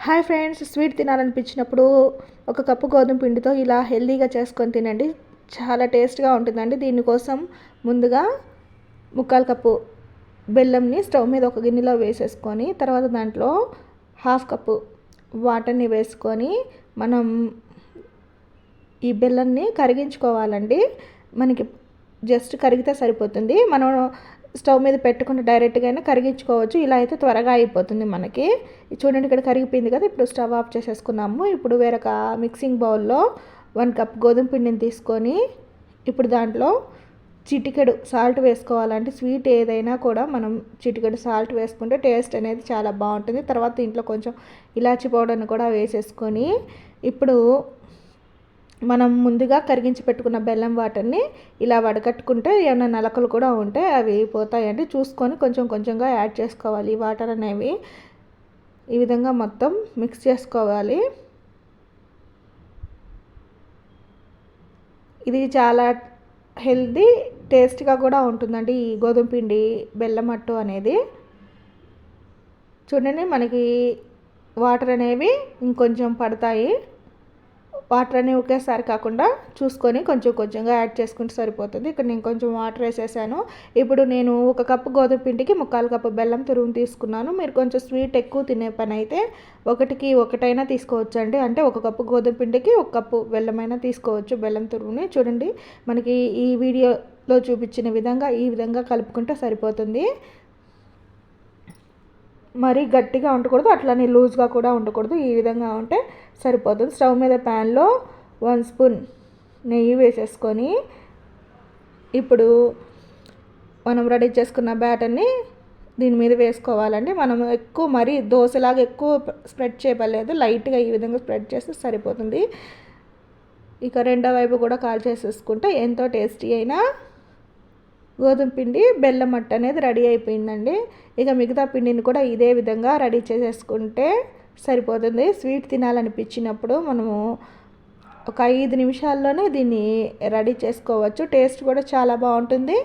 Hi friends, sweet తినాలనిపించినప్పుడు ఒక cup గోధుమ పిండితో ఇలా హెల్తీగా చేసుకొని తినండి. చాలా టేస్ట్గా ఉంటుందండి. దీనికోసం ముందుగా 3/4 కప్పు బెల్లంని స్టవ్ మీద ఒక గిన్నెలో వేసేసుకొని, తర్వాత దాంట్లో 1/2 కప్పు వాటర్ని వేసుకొని మనం ఈ బెల్లాన్ని కరిగించుకోవాలండి. మనకి జస్ట్ కరిగితే సరిపోతుంది. మనం స్టవ్ మీద పెట్టుకుని డైరెక్ట్గా అయినా కరిగించుకోవచ్చు. ఇలా అయితే త్వరగా అయిపోతుంది మనకి. చూడండి, ఇక్కడ కరిగిపోయింది కదా. ఇప్పుడు స్టవ్ ఆఫ్ చేసేసుకున్నాము. ఇప్పుడు వేరొక మిక్సింగ్ బౌల్లో 1 కప్ గోధుమ పిండిని తీసుకొని ఇప్పుడు దాంట్లో చిటికెడు సాల్ట్ వేసుకోవాలంటే స్వీట్ ఏదైనా కూడా మనం చిటికెడు సాల్ట్ వేసుకుంటే టేస్ట్ అనేది చాలా బాగుంటుంది. తర్వాత దీంట్లో కొంచెం ఇలాచీ పౌడర్ని కూడా వేసేసుకొని ఇప్పుడు మనం ముందుగా కరిగించి పెట్టుకున్న బెల్లం వాటర్ని ఇలా వడకట్టుకుంటే ఏమైనా నలకలు కూడా ఉంటే అవి పోతాయండి. చూసుకొని కొంచెం కొంచెంగా యాడ్ చేసుకోవాలి ఈ వాటర్ అనేవి. ఈ విధంగా మొత్తం మిక్స్ చేసుకోవాలి. ఇది చాలా హెల్తీ, టేస్ట్గా కూడా ఉంటుందండి ఈ గోధుమ పిండి బెల్లం అట్టు అనేది. చూడండి, మనకి వాటర్ అనేవి ఇంకొంచెం పడతాయి. వాటర్ అనేవి ఒకేసారి కాకుండా చూసుకొని కొంచెం కొంచెంగా యాడ్ చేసుకుంటే సరిపోతుంది. ఇక్కడ నేను కొంచెం వాటర్ వేసేసాను. ఇప్పుడు నేను 1 కప్పు గోధుమ పిండికి 3/4 కప్పు బెల్లం తురుము తీసుకున్నాను. మీరు కొంచెం స్వీట్ ఎక్కువ తినే పని అయితే 1కి 1 తీసుకోవచ్చు అండి. అంటే 1 కప్పు గోధుమ పిండికి 1 కప్పు బెల్లమైనా తీసుకోవచ్చు, బెల్లం తురుముని. చూడండి, మనకి ఈ వీడియోలో చూపించిన విధంగా ఈ విధంగా కలుపుకుంటే సరిపోతుంది. మరీ గట్టిగా ఉండకూడదు, అట్లనే లూజ్గా కూడా ఉండకూడదు. ఈ విధంగా ఉంటే సరిపోతుంది. స్టవ్ మీద ప్యాన్లో 1 స్పూన్ నెయ్యి వేసేసుకొని ఇప్పుడు మనం రెడీ చేసుకున్న బ్యాటర్ని దీని మీద వేసుకోవాలండి. మనం ఎక్కువ మరీ దోశలాగా ఎక్కువ స్ప్రెడ్ చేయలేదు, లైట్గా ఈ విధంగా స్ప్రెడ్ చేస్తే సరిపోతుంది. ఇక రెండో వైపు కూడా కాల్ చేసేసుకుంటే ఎంతో టేస్టీ అయినా గోధుమ పిండి బెల్లం అట్టు అనేది రెడీ అయిపోయిందండి. ఇక మిగతా పిండిని కూడా ఇదే విధంగా రెడీ చేసేసుకుంటే సరిపోతుంది. స్వీట్ తినాలనిపించినప్పుడు మనము ఒక 5 నిమిషాల్లోనే దీన్ని రెడీ చేసుకోవచ్చు. టేస్ట్ కూడా చాలా బాగుంటుంది,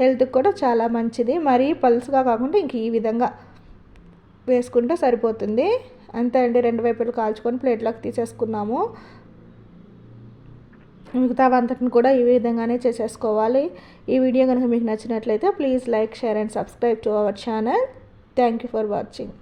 హెల్త్కి కూడా చాలా మంచిది. మరీ పల్స్గా కాకుండా ఇంక ఈ విధంగా వేసుకుంటే సరిపోతుంది. అంతే అండి, 2 వైపులు కాల్చుకొని ప్లేట్లోకి తీసేసుకున్నాము. మిగతా అంతటిని కూడా ఈ విధంగానే చేసేసుకోవాలి. ఈ వీడియో కనుక మీకు నచ్చినట్లయితే please like, share and subscribe to our channel. Thank you for watching.